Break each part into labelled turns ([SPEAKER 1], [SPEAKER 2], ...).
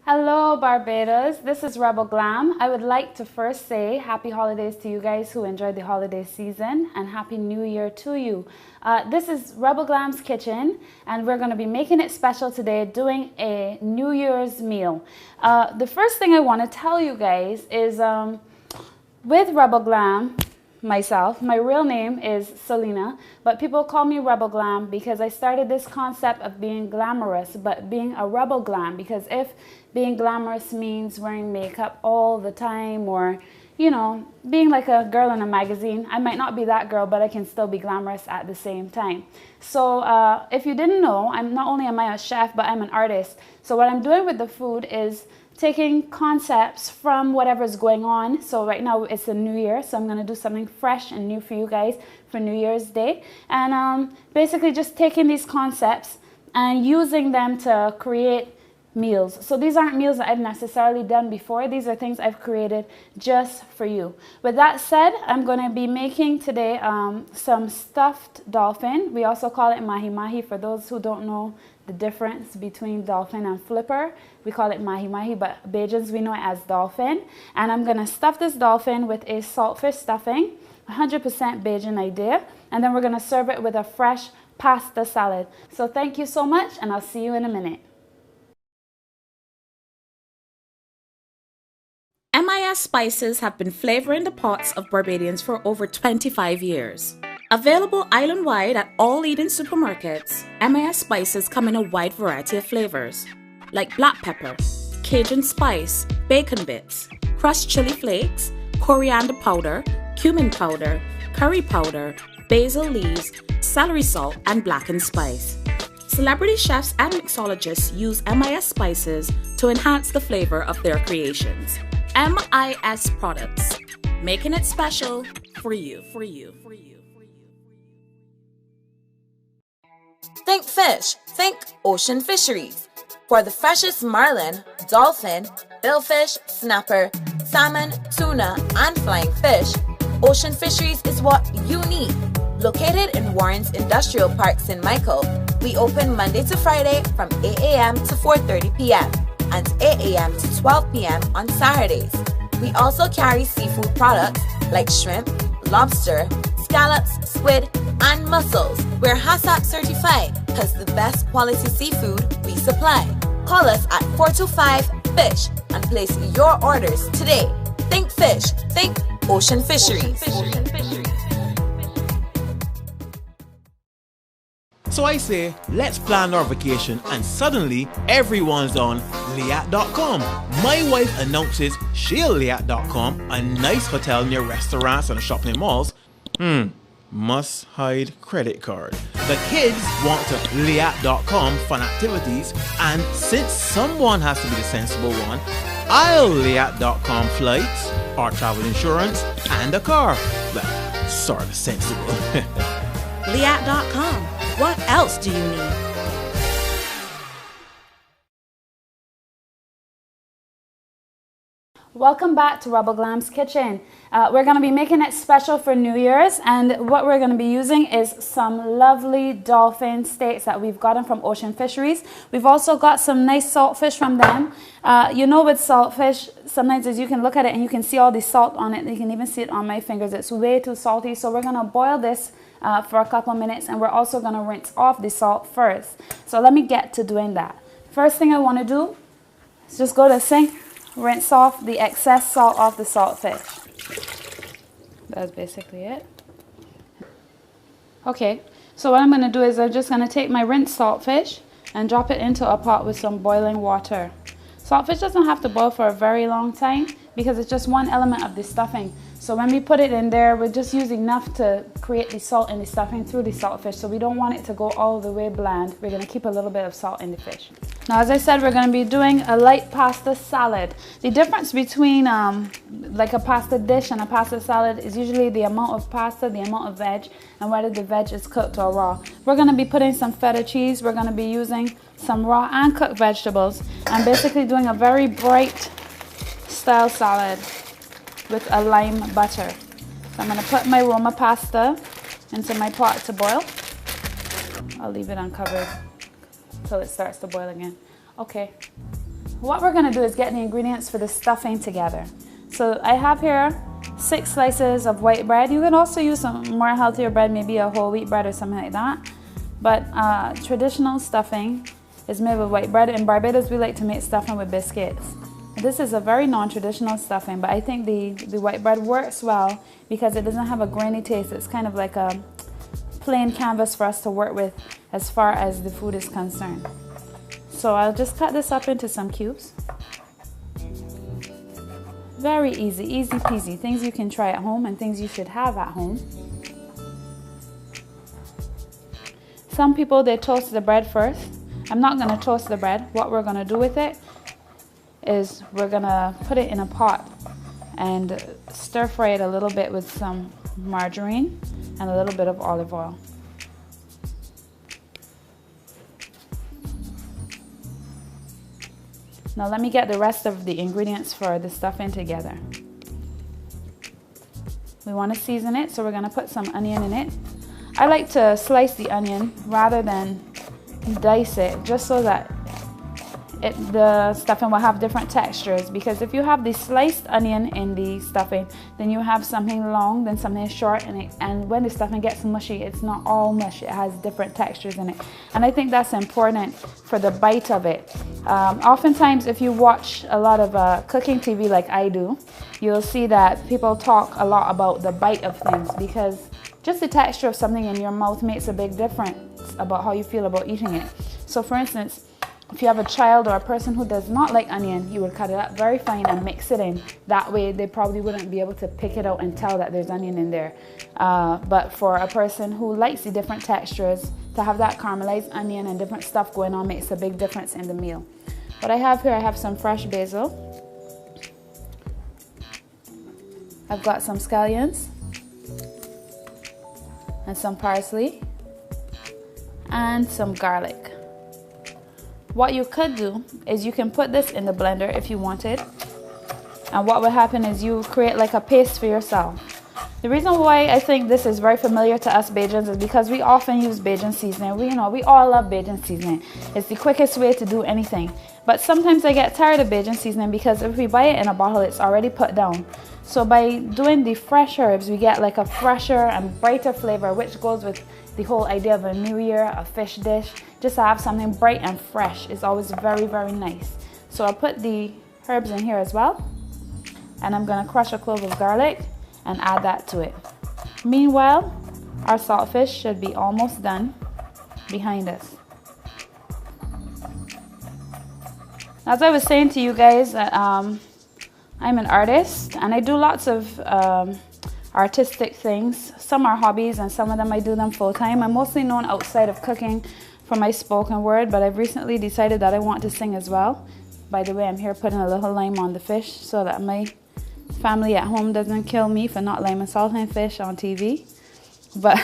[SPEAKER 1] Hello Barbados, this is Rebel Glam. I would like to first say happy holidays to you guys who enjoyed the holiday season and happy new year to you. This is Rebel Glam's kitchen and we're going to be making it special today, doing a New Year's meal. The first thing I want to tell you guys is with Rebel Glam, myself, my real name is Selena, but people call me Rebel Glam because I started this concept of being glamorous, but being a rebel glam, because if being glamorous means wearing makeup all the time or, you know, being like a girl in a magazine, I might not be that girl, but I can still be glamorous at the same time. So if you didn't know, I'm not only am I a chef, but I'm an artist. So what I'm doing with the food is taking concepts from whatever's going on. So right now it's the new year, so I'm going to do something fresh and new for you guys for New Year's Day. And basically just taking these concepts and using them to create meals. So these aren't meals that I've necessarily done before. These are things I've created just for you. With that said, I'm going to be making today some stuffed dolphin. We also call it mahi mahi. For those who don't know the difference between dolphin and flipper, we call it mahi mahi, but Bajans we know it as dolphin. And I'm going to stuff this dolphin with a saltfish stuffing, 100% Bajan idea, and then we're going to serve it with a fresh pasta salad. So thank you so much, and I'll see you in a minute.
[SPEAKER 2] MIS spices have been flavoring the pots of Barbadians for over 25 years. Available island-wide at all leading supermarkets, MIS spices come in a wide variety of flavors, like black pepper, Cajun spice, bacon bits, crushed chili flakes, coriander powder, cumin powder, curry powder, basil leaves, celery salt, and blackened spice. Celebrity chefs and mixologists use MIS spices to enhance the flavor of their creations. MIS products, making it special for you. Think fish, think Ocean Fisheries. For the freshest marlin, dolphin, billfish, snapper, salmon, tuna, and flying fish, Ocean Fisheries is what you need. Located in Warren's Industrial Park, St. Michael, we open Monday to Friday from 8 a.m. to 4:30 p.m. and 8 a.m. to 12 p.m. on Saturdays. We also carry seafood products like shrimp, lobster, scallops, squid, and mussels. We're HACCP certified because the best quality seafood we supply. Call us at 425-FISH and place your orders today. Think fish, think Ocean Fisheries.
[SPEAKER 3] So I say, let's plan our vacation, and suddenly everyone's on Liat.com. My wife announces she'll Liat.com, a nice hotel near restaurants and shopping malls. Must hide credit card. The kids want to Liat.com fun activities, and since someone has to be the sensible one, I'll Liat.com flights, our travel insurance, and a car. Well, sort of sensible.
[SPEAKER 2] Liat.com. What else do you need?
[SPEAKER 1] Welcome back to Rebel Glam's kitchen. We're going to be making it special for New Year's, and what we're going to be using is some lovely dolphin steaks that we've gotten from Ocean Fisheries. We've also got some nice saltfish from them. You know, with saltfish, sometimes as you can look at it and you can see all the salt on it. You can even see it on my fingers. It's way too salty, so we're going to boil this for a couple of minutes, and we're also going to rinse off the salt first. So let me get to doing that. First thing I want to do is just go to the sink, rinse off the excess salt off the saltfish. That's basically it. Okay, so what I'm going to do is I'm just going to take my rinsed saltfish and drop it into a pot with some boiling water. Saltfish doesn't have to boil for a very long time because it's just one element of the stuffing. So when we put it in there, we're just using enough to create the salt in the stuffing through the saltfish. So we don't want it to go all the way bland. We're going to keep a little bit of salt in the fish. Now, as I said, we're going to be doing a light pasta salad. The difference between like a pasta dish and a pasta salad is usually the amount of pasta, the amount of veg, and whether the veg is cooked or raw. We're going to be putting some feta cheese. We're going to be using some raw and cooked vegetables. I'm basically doing a very bright style salad with a lime butter. So I'm going to put my Roma pasta into my pot to boil. I'll leave it uncovered until it starts to boil again. Okay, what we're gonna do is get the ingredients for the stuffing together. So I have here 6 slices of white bread. You can also use some more healthier bread, maybe a whole wheat bread or something like that. But traditional stuffing is made with white bread. In Barbados, we like to make stuffing with biscuits. This is a very non-traditional stuffing, but I think the white bread works well because it doesn't have a grainy taste. It's kind of like a plain canvas for us to work with as far as the food is concerned. So I'll just cut this up into some cubes. Very easy, easy peasy. Things you can try at home and things you should have at home. Some people, they toast the bread first. I'm not gonna toast the bread. What we're gonna do with it is we're gonna put it in a pot and stir fry it a little bit with some margarine and a little bit of olive oil. Now let me get the rest of the ingredients for the stuffing together. We want to season it, so we're going to put some onion in it. I like to slice the onion rather than dice it, just so that the stuffing will have different textures, because if you have the sliced onion in the stuffing, then you have something long, then something short, and when the stuffing gets mushy, it's not all mush, it has different textures in it. And I think that's important for the bite of it. Oftentimes, if you watch a lot of cooking TV like I do, you'll see that people talk a lot about the bite of things, because just the texture of something in your mouth makes a big difference about how you feel about eating it. So for instance, if you have a child or a person who does not like onion, you would cut it up very fine and mix it in. That way they probably wouldn't be able to pick it out and tell that there's onion in there. But for a person who likes the different textures, to have that caramelized onion and different stuff going on makes a big difference in the meal. What I have here, I have some fresh basil. I've got some scallions and some parsley and some garlic. What you could do is you can put this in the blender if you wanted, and what will happen is you create like a paste for yourself. The reason why I think this is very familiar to us Bajans is because we often use Bajan seasoning. We all love Bajan seasoning. It's the quickest way to do anything. But sometimes I get tired of Bajan seasoning because if we buy it in a bottle, it's already put down. So by doing the fresh herbs, we get like a fresher and brighter flavor, which goes with the whole idea of a new year, a fish dish. Just to have something bright and fresh is always very, very nice. So I'll put the herbs in here as well. And I'm gonna crush a clove of garlic and add that to it. Meanwhile, our saltfish should be almost done behind us. As I was saying to you guys, I'm an artist and I do lots of artistic things. Some are hobbies and some of them I do them full-time. I'm mostly known outside of cooking for my spoken word, but I've recently decided that I want to sing as well. By the way, I'm here putting a little lime on the fish so that my family at home doesn't kill me for not lime and salting fish on TV. But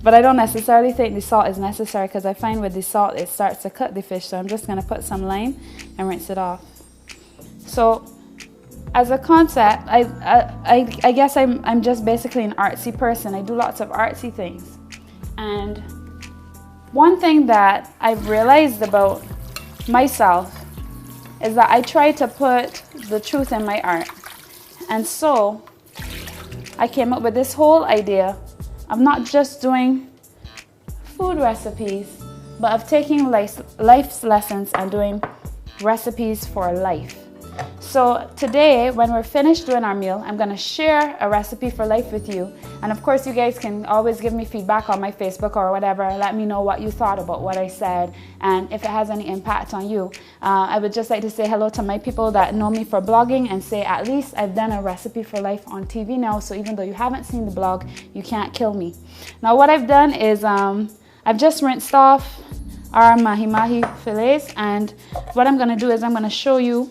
[SPEAKER 1] I don't necessarily think the salt is necessary, because I find with the salt it starts to cut the fish. So I'm just going to put some lime and rinse it off. So as a concept, I guess I'm just basically an artsy person. I do lots of artsy things. And one thing that I've realized about myself is that I try to put the truth in my art. And so I came up with this whole idea of not just doing food recipes, but of taking life's lessons and doing recipes for life. So today, when we're finished doing our meal, I'm gonna share a recipe for life with you. And of course, you guys can always give me feedback on my Facebook or whatever. Let me know what you thought about what I said and if it has any impact on you. I would just like to say hello to my people that know me for blogging and say at least I've done a recipe for life on TV now. So even though you haven't seen the blog, you can't kill me. Now what I've done is I've just rinsed off our mahi-mahi fillets, and what I'm gonna do is I'm gonna show you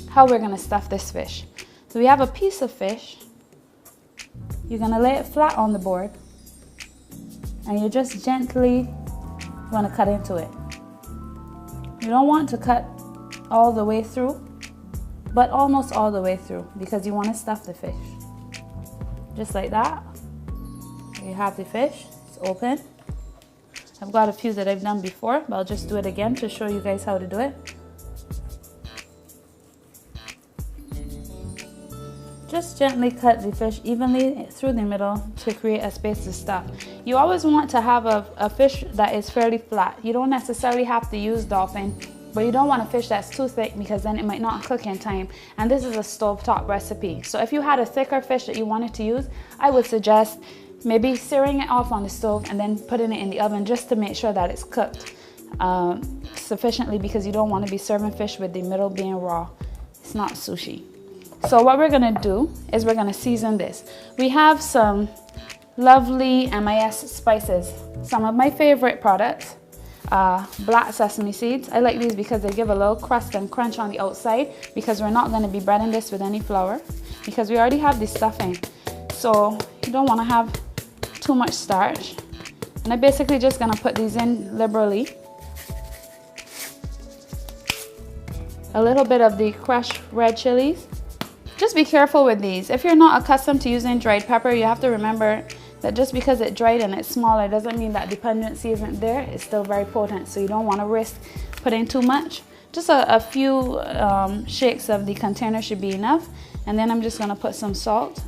[SPEAKER 1] how we're gonna stuff this fish. So we have a piece of fish. You're gonna lay it flat on the board and you just gently wanna cut into it. You don't want to cut all the way through, but almost all the way through, because you wanna stuff the fish. Just like that. You have the fish, it's open. I've got a few that I've done before, but I'll just do it again to show you guys how to do it. Just gently cut the fish evenly through the middle to create a space to stuff. You always want to have a fish that is fairly flat. You don't necessarily have to use Dolphin, but you don't want a fish that's too thick because then it might not cook in time. And this is a stovetop recipe. So if you had a thicker fish that you wanted to use, I would suggest maybe searing it off on the stove and then putting it in the oven just to make sure that it's cooked sufficiently, because you don't want to be serving fish with the middle being raw. It's not sushi. So what we're gonna do is we're gonna season this. We have some lovely MIS spices. Some of my favorite products, black sesame seeds. I like these because they give a little crust and crunch on the outside, because we're not gonna be breading this with any flour because we already have the stuffing. So you don't wanna have too much starch. And I'm basically just gonna put these in liberally. A little bit of the crushed red chilies. Just be careful with these. If you're not accustomed to using dried pepper, you have to remember that just because it's dried and it's smaller doesn't mean that the pungency isn't there. It's still very potent, so you don't want to risk putting too much. Just a few shakes of the container should be enough. And then I'm just gonna put some salt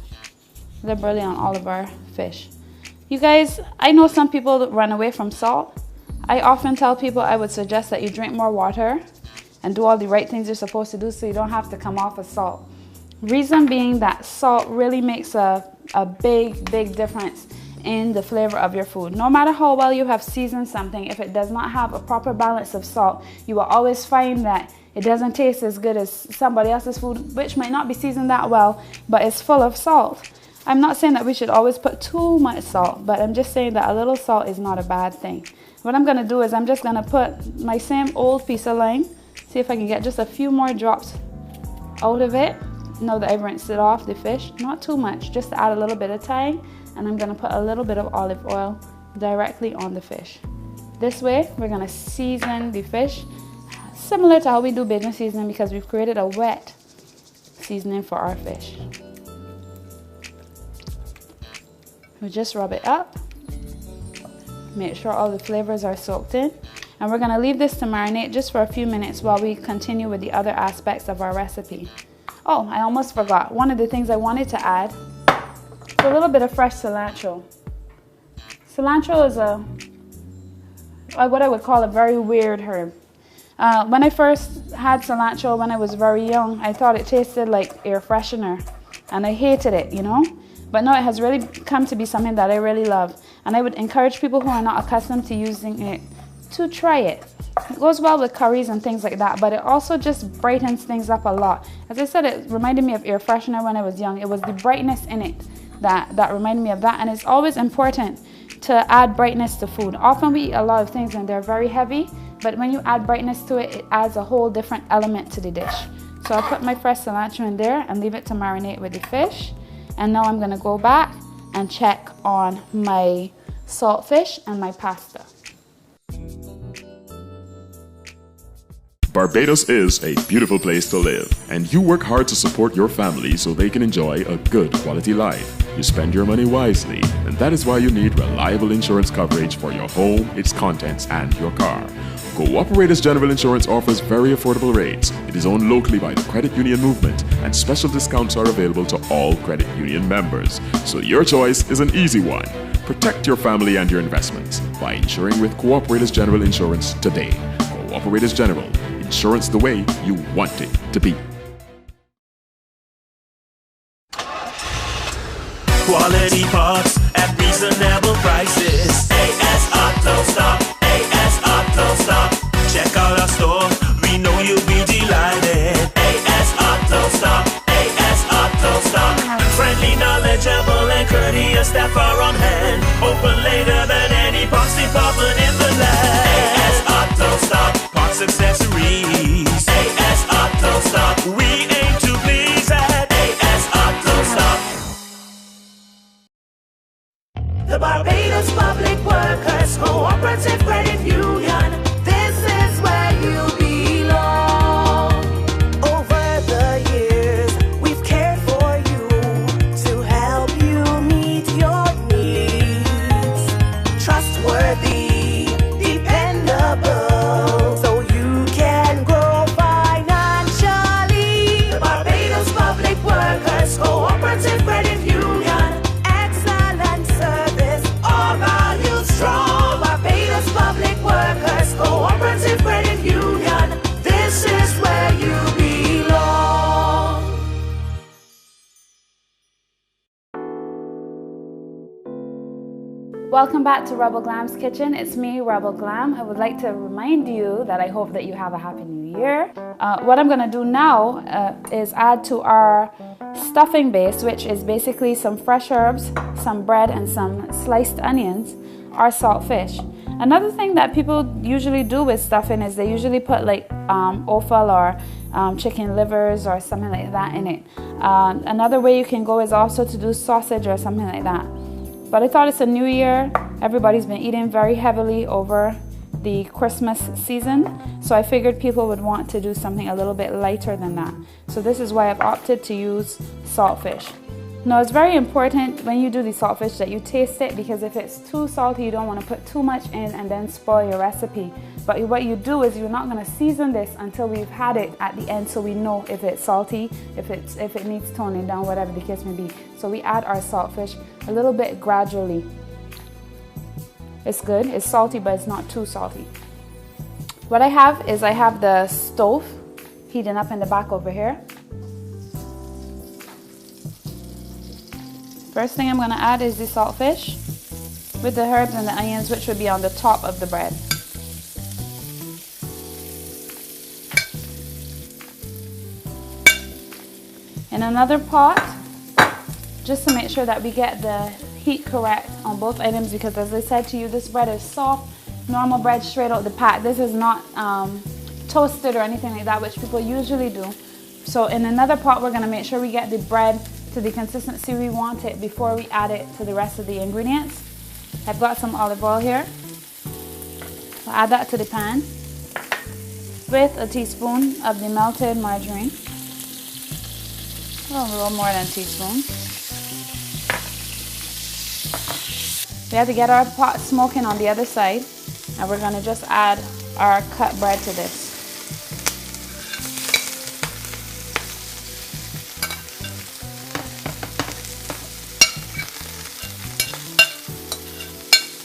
[SPEAKER 1] liberally on all of our fish. You guys, I know some people run away from salt. I often tell people I would suggest that you drink more water and do all the right things you're supposed to do so you don't have to come off of salt. Reason being that salt really makes a big difference in the flavor of your food. No matter how well you have seasoned something, if it does not have a proper balance of salt, you will always find that it doesn't taste as good as somebody else's food, which might not be seasoned that well, but it's full of salt. I'm not saying that we should always put too much salt, but I'm just saying that a little salt is not a bad thing. What I'm gonna do is I'm just gonna put my same old piece of lime, see if I can get just a few more drops out of it. Now that I've rinsed it off the fish, not too much, just to add a little bit of thyme, and I'm gonna put a little bit of olive oil directly on the fish. This way, we're gonna season the fish similar to how we do Bajan seasoning, because we've created a wet seasoning for our fish. We just rub it up, make sure all the flavors are soaked in, and we're gonna leave this to marinate just for a few minutes while we continue with the other aspects of our recipe. Oh, I almost forgot. One of the things I wanted to add is a little bit of fresh cilantro. Cilantro is what I would call a very weird herb. When I first had cilantro when I was very young, I thought it tasted like air freshener, and I hated it, you know? But no, it has really come to be something that I really love, and I would encourage people who are not accustomed to using it to try it. It goes well with curries and things like that, but it also just brightens things up a lot. As I said, it reminded me of air freshener when I was young. It was the brightness in it that reminded me of that, and it's always important to add brightness to food. Often we eat a lot of things and they're very heavy, but when you add brightness to it, it adds a whole different element to the dish. So I'll put my fresh cilantro in there and leave it to marinate with the fish. And now I'm gonna go back and check on my saltfish and my pasta.
[SPEAKER 4] Barbados is a beautiful place to live, and you work hard to support your family so they can enjoy a good quality life. You spend your money wisely, and that is why you need reliable insurance coverage for your home, its contents, and your car. Cooperators General Insurance offers very affordable rates. It is owned locally by the credit union movement, and special discounts are available to all credit union members. So your choice is an easy one. Protect your family and your investments by insuring with Cooperators General Insurance today. Cooperators General, insurance the way you want it to be.
[SPEAKER 5] Quality parts at reasonable prices. AS Auto Stop, AS Auto Stop. Check out our store, we know you'll be delighted. AS Auto Stop, AS Auto Stop. Friendly, knowledgeable, and courteous staff are on hand. Open later than any parts department in the land. AS Auto Stop, parts accessories. AS Auto Stop, we aim to please at AS Auto Stop.
[SPEAKER 6] The Barbados Public Workers
[SPEAKER 1] Welcome back to Rebel Glam's Kitchen. It's me, Rebel Glam. I would like to remind you that I hope that you have a happy new year. What I'm going to do now is add to our stuffing base, which is basically some fresh herbs, some bread, and some sliced onions, our salt fish. Another thing that people usually do with stuffing is they usually put like offal or chicken livers or something like that in it. Another way you can go is also to do sausage or something like that. But I thought it's a new year. Everybody's been eating very heavily over the Christmas season. So I figured people would want to do something a little bit lighter than that. So this is why I've opted to use saltfish. Now it's very important when you do the saltfish that you taste it, because if it's too salty, you don't want to put too much in and then spoil your recipe. But what you do is you're not going to season this until we've had it at the end, so we know if it's salty, if it needs toning down, whatever the case may be. So we add our saltfish a little bit gradually. It's good. It's salty, but it's not too salty. What I have the stove heating up in the back over here. First thing I'm going to add is the saltfish with the herbs and the onions, which would be on the top of the bread. In another pot, just to make sure that we get the heat correct on both items, because as I said to you, this bread is soft, normal bread straight out the pack. This is not toasted or anything like that, which people usually do. So in another pot, we're going to make sure we get the bread to the consistency we want it before we add it to the rest of the ingredients. I've got some olive oil here. I'll add that to the pan with a teaspoon of the melted margarine. A little more than a teaspoon. We have to get our pot smoking on the other side, and we're going to just add our cut bread to this.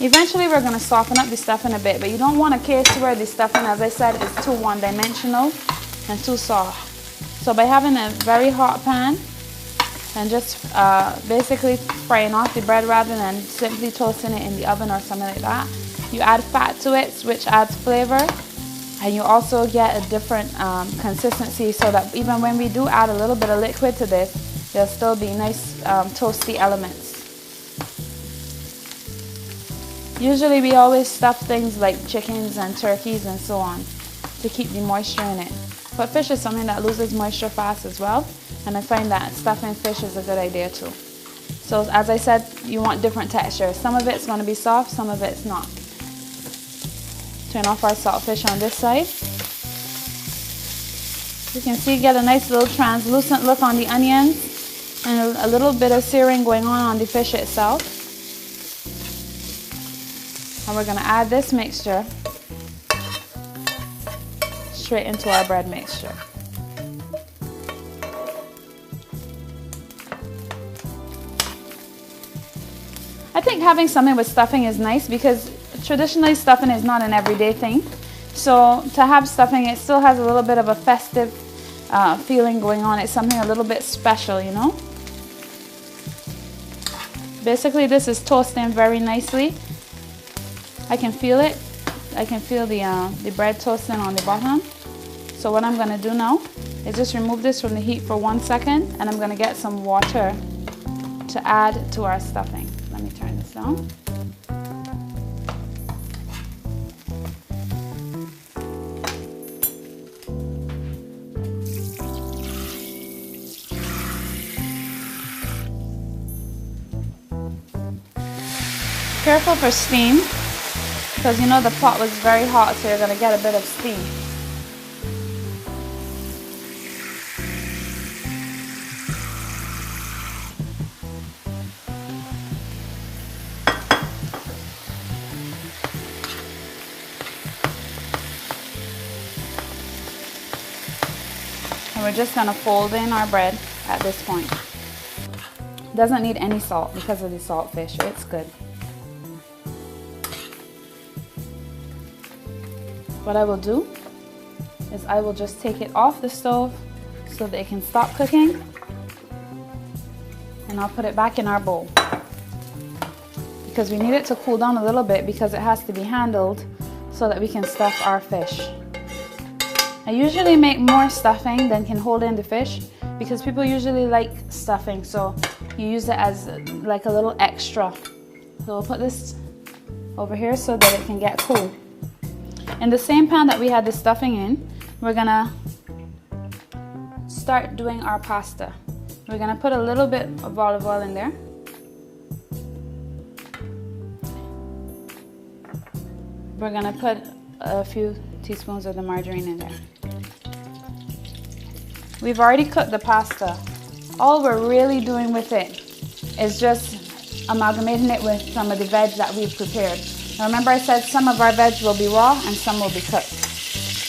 [SPEAKER 1] Eventually we're going to soften up the stuffing a bit, but you don't want a case where the stuffing, as I said, is too one-dimensional and too soft. So by having a very hot pan and just basically frying off the bread rather than simply toasting it in the oven or something like that, you add fat to it, which adds flavor, and you also get a different consistency, so that even when we do add a little bit of liquid to this, there'll still be nice toasty elements. Usually we always stuff things like chickens and turkeys and so on to keep the moisture in it. But fish is something that loses moisture fast as well, and I find that stuffing fish is a good idea too. So as I said, you want different textures. Some of it's going to be soft, some of it's not. Turn off our saltfish on this side. You can see, get a nice little translucent look on the onions and a little bit of searing going on the fish itself. And we're going to add this mixture straight into our bread mixture. I think having something with stuffing is nice, because traditionally stuffing is not an everyday thing. So to have stuffing, it still has a little bit of a festive feeling going on. It's something a little bit special, you know. Basically this is toasting very nicely. I can feel it. I can feel the bread toasting on the bottom. So what I'm going to do now is just remove this from the heat for 1 second, and I'm going to get some water to add to our stuffing. Let me turn this down. Careful for steam, because you know the pot was very hot, so you're going to get a bit of steam. And we're just going to fold in our bread at this point. Doesn't need any salt because of the saltfish. It's good. What I will do is I will just take it off the stove so that it can stop cooking, and I'll put it back in our bowl. because we need it to cool down a little bit because it has to be handled so that we can stuff our fish. I usually make more stuffing than can hold in the fish because people usually like stuffing, so you use it as like a little extra. So we'll put this over here so that it can get cool. In the same pan that we had the stuffing in, we're gonna start doing our pasta. We're gonna put a little bit of olive oil in there. We're gonna put a few teaspoons of the margarine in there. We've already cooked the pasta. All we're really doing with it is just amalgamating it with some of the veg that we've prepared. Now remember I said some of our veg will be raw and some will be cooked.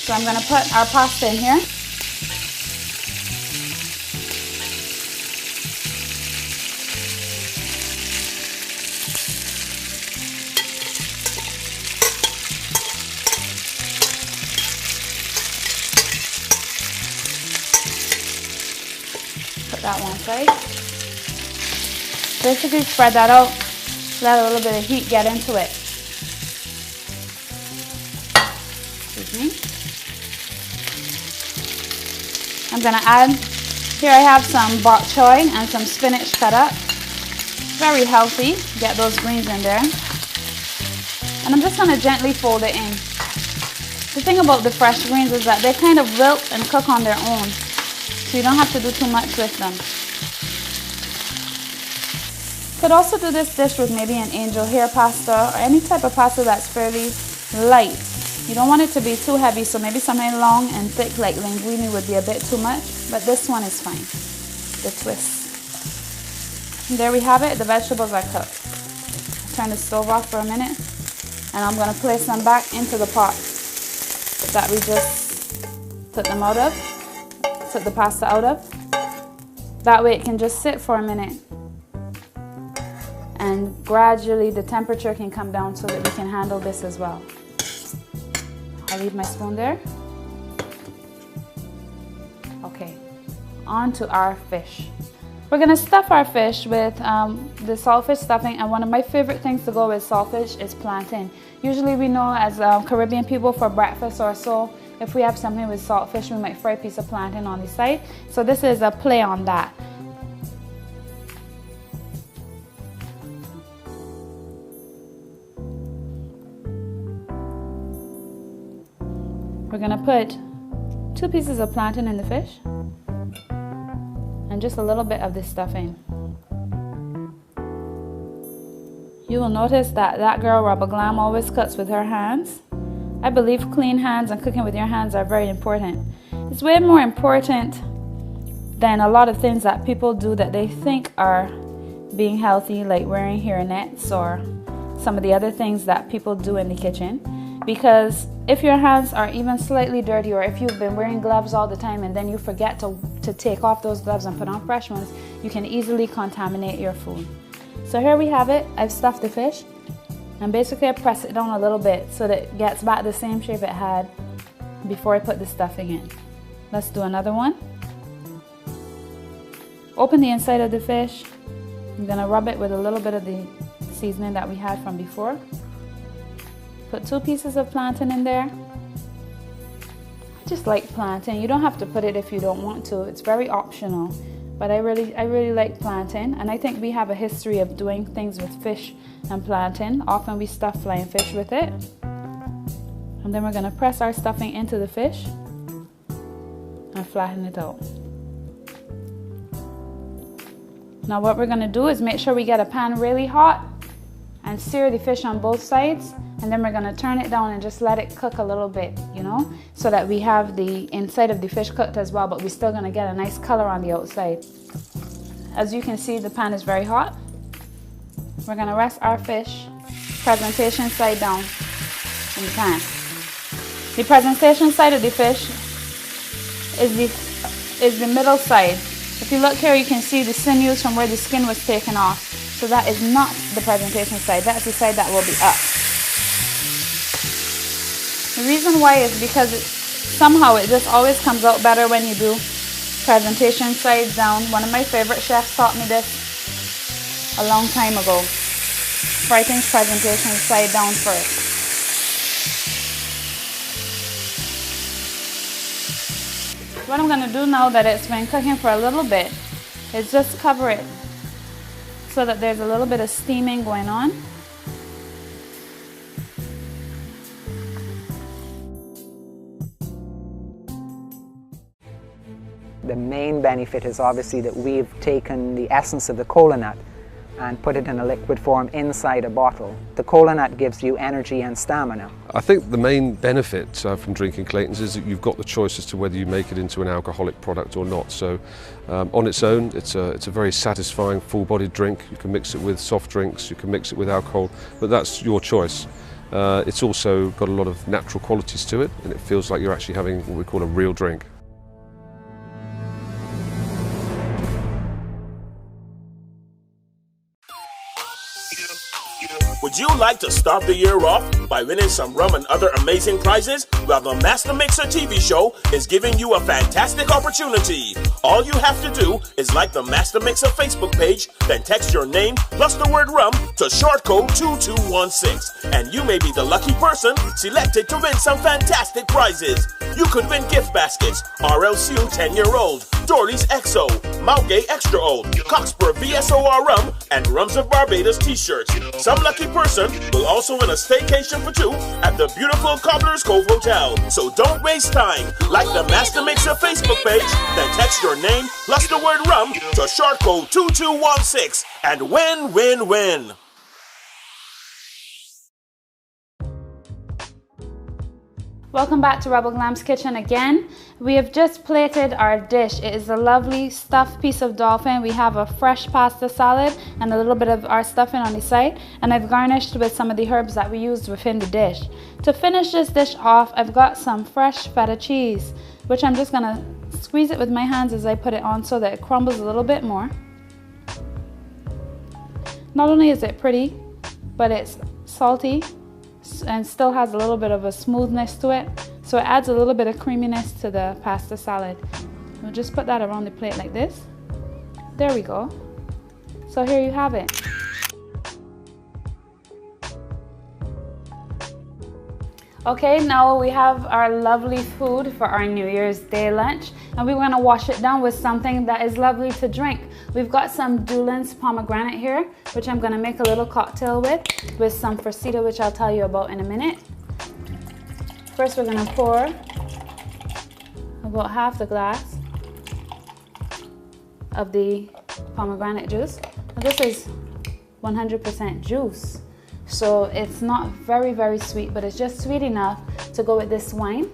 [SPEAKER 1] So I'm gonna put our pasta in here. Put that one side. Basically spread that out, let a little bit of heat get into it. Excuse me. I'm gonna add, here I have some bok choy and some spinach cut up. Very healthy, get those greens in there. And I'm just gonna gently fold it in. The thing about the fresh greens is that they kind of wilt and cook on their own. So you don't have to do too much with them. Could also do this dish with maybe an angel hair pasta or any type of pasta that's fairly light. You don't want it to be too heavy, so maybe something long and thick like linguine would be a bit too much, but this one is fine. The twist. And there we have it, the vegetables are cooked. Turn the stove off for a minute, and I'm gonna place them back into the pot that we just took them out of, took the pasta out of. That way it can just sit for a minute. And gradually the temperature can come down so that we can handle this as well. I'll leave my spoon there. Okay, on to our fish. We're gonna stuff our fish with the saltfish stuffing, and one of my favorite things to go with saltfish is plantain. Usually we know as Caribbean people for breakfast or so, if we have something with saltfish, we might fry a piece of plantain on the side. So this is a play on that. We're gonna put 2 pieces of plantain in the fish and just a little bit of this stuffing. You will notice that that girl Rubber Glam always cuts with her hands. I believe clean hands and cooking with your hands are very important. It's way more important than a lot of things that people do that they think are being healthy, like wearing hairnets or some of the other things that people do in the kitchen. Because if your hands are even slightly dirty, or if you've been wearing gloves all the time and then you forget to take off those gloves and put on fresh ones, you can easily contaminate your food. So here we have it. I've stuffed the fish, and basically I press it down a little bit so that it gets back the same shape it had before I put the stuffing in. Let's do another one. Open the inside of the fish. I'm gonna rub it with a little bit of the seasoning that we had from before. Put 2 pieces of plantain in there. I just like plantain. You don't have to put it if you don't want to. It's very optional. But I really like plantain, and I think we have a history of doing things with fish and plantain. Often we stuff flying fish with it. And then we're gonna press our stuffing into the fish and flatten it out. Now what we're gonna do is make sure we get a pan really hot and sear the fish on both sides, and then we're gonna turn it down and just let it cook a little bit, you know, so that we have the inside of the fish cooked as well, but we're still gonna get a nice color on the outside. As you can see, the pan is very hot. We're gonna rest our fish presentation side down in the pan. The presentation side of the fish is the middle side. If you look here, you can see the sinews from where the skin was taken off. So that is not the presentation side. That's the side that will be up. The reason why is because somehow it just always comes out better when you do presentation side down. One of my favorite chefs taught me this a long time ago. fry things presentation side down first. What I'm going to do now that it's been cooking for a little bit is just cover it so that there's a little bit of steaming going on.
[SPEAKER 6] The main benefit is obviously that we've taken the essence of the kola nut and put it in a liquid form inside a bottle. The kola nut gives you energy and stamina.
[SPEAKER 7] I think the main benefit from drinking Clayton's is that you've got the choice as to whether you make it into an alcoholic product or not. So on its own, it's a very satisfying, full-bodied drink. You can mix it with soft drinks, you can mix it with alcohol, but that's your choice. It's also got a lot of natural qualities to it, and it feels like you're actually having what we call a real drink.
[SPEAKER 5] Would you like to start the year off by winning some rum and other amazing prizes? Well, the Master Mixer TV show is giving you a fantastic opportunity. All you have to do is like the Master Mixer Facebook page, then text your name plus the word rum to short code 2216, and you may be the lucky person selected to win some fantastic prizes. You could win gift baskets, RL Seal 10-year-old, Dorley's XO, Malgay Extra Old, Coxper VSOR Rum, and Rums of Barbados t-shirts. Some lucky person will also win a staycation for two at the beautiful Cobbler's Cove Hotel. So don't waste time. Like the Master Mixer Facebook page, then text your name plus the word rum to short code 2216 and win, win, win.
[SPEAKER 1] Welcome back to Rebel Glam's kitchen again. We have just plated our dish. It is a lovely stuffed piece of dolphin. We have a fresh pasta salad and a little bit of our stuffing on the side, and I've garnished with some of the herbs that we used within the dish. To finish this dish off, I've got some fresh feta cheese, which I'm just gonna squeeze it with my hands as I put it on so that it crumbles a little bit more. Not only is it pretty, but it's salty and still has a little bit of a smoothness to it, so it adds a little bit of creaminess to the pasta salad. We'll just put that around the plate like this. There we go. So here you have it. Okay, now we have our lovely food for our New Year's Day lunch, and we're going to wash it down with something that is lovely to drink. We've got some Dolphin's pomegranate here, which I'm going to make a little cocktail with some Fresita, which I'll tell you about in a minute. First, we're going to pour about half the glass of the pomegranate juice. Now, this is 100% juice. So it's not very, very sweet, but it's just sweet enough to go with this wine.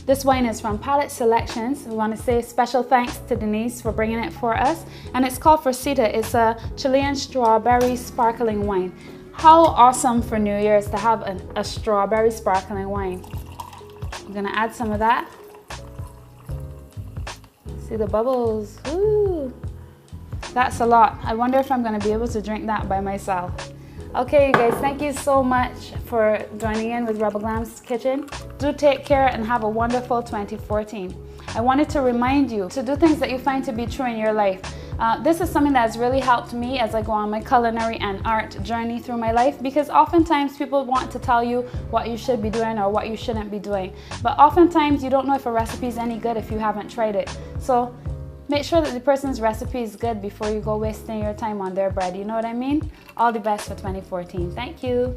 [SPEAKER 1] This wine is from Palate Selections. We want to say special thanks to Denise for bringing it for us. And it's called Fresita. It's a Chilean strawberry sparkling wine. How awesome for New Year's to have a strawberry sparkling wine. I'm gonna add some of that. See the bubbles? Ooh, that's a lot. I wonder if I'm gonna be able to drink that by myself. Okay, you guys, thank you so much for joining in with Rebel Glam's kitchen. Do take care and have a wonderful 2014. I wanted to remind you to do things that you find to be true in your life. This is something that has really helped me as I go on my culinary and art journey through my life, because oftentimes people want to tell you what you should be doing or what you shouldn't be doing. But oftentimes you don't know if a recipe is any good if you haven't tried it. So make sure that the person's recipe is good before you go wasting your time on their bread. You know what I mean? All the best for 2014. Thank you.